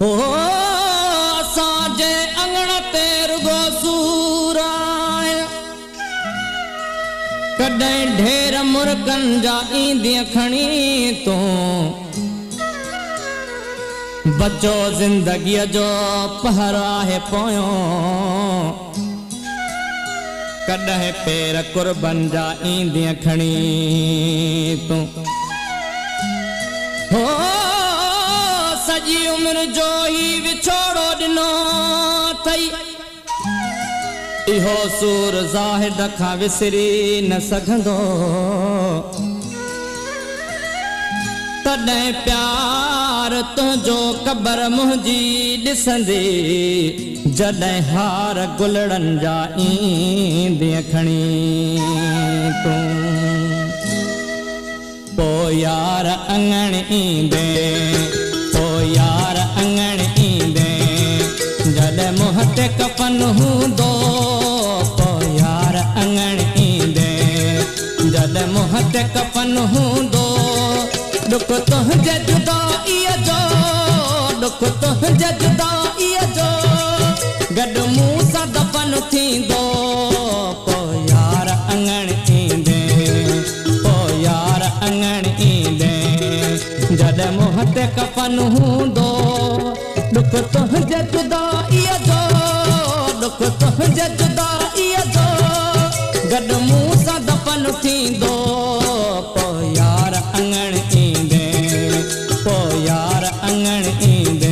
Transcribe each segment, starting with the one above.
ओ साजे अंगण ते रुगो सूराय कॾहिं ढेर मुर्गन जा ईंदी खणी तू बचो जिंदगी जो पहरा है पोयो कॾहिं पेर कुर्बन जा ईंदी खणी तू हो सजी उम्र जो ही विछोड़ो दिनो थई इहो सूर ज़ाहिद खां विसरी न सघंदो तॾहिं प्यार तुंहिंजो क़बर मुंहिंजी ॾिसंदी जॾहिं हार गुलड़नि जा ईंदी खणी तूं पोइ यार अंगण ईंदे पोइ यार अंगण ईंदे जॾहिं मुंह ते कफन हूंदो पोइ यार अंगण ईंदे जॾहिं मुंह ते कफन हूंदो दुख तुंहिंजे जुदाईअ जो दुख तुंहिंजे जुदाईअ जो गॾु मूं सां दफ़न थींदो पोइ यार अंगण ईंदे पोइ यार अंगण ईंदे जॾहिं मुंह ते कफन हूंदो दुख तुंहिंजे जुदाईअ जो दुख तुंहिंजे जुदाईअ जो गॾु मूं सां दफ़न थींदो पोइ यार अंगण ईंदे पोइ यार अंगण ईंदे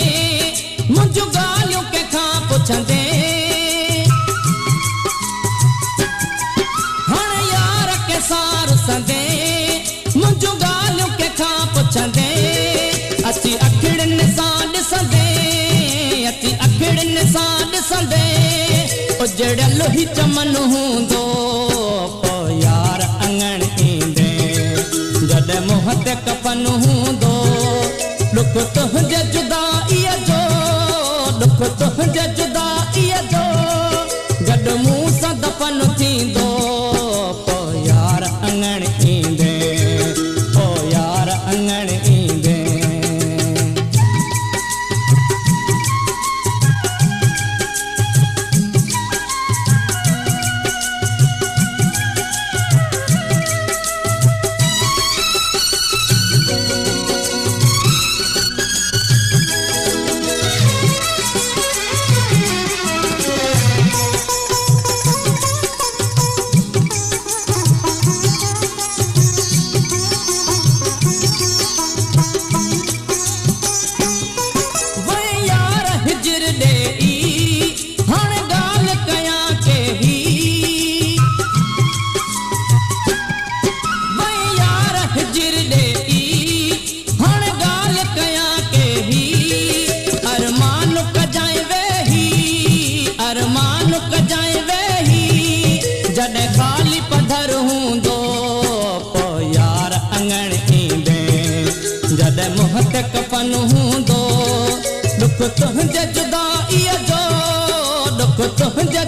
मुंहिंजूं ॻाल्हियूं कंहिंखां पुछंदे हाणे यार के सार संदे मुंहिंजूं ॻाल्हियूं कंहिंखां पुछंदे अची अखिड़ियुनि सां ॾिसंदे अची अखिड़ियुनि सां ॾिसंदे उजड़ियल ई चमन हूंदो पोइ यार अंगण ईंदे जॾहिं मुंह ते कफन हूंदो दुख तुंहिंजे जुदाईअ जो दुख तुंहिंजे जुदाईअ जो गॾु मूं सां दफ़न थींदो पोइ यार अंगण ईंदे पोइ यार अंगण ईंदे जॾहिं खाली पधर हूंदो पोइ यार अंगण ईंदे जॾहिं मुंह ते कफन हूंदो दुख तुंहिंजे जुदाईअ जो दुख तुंहिंजे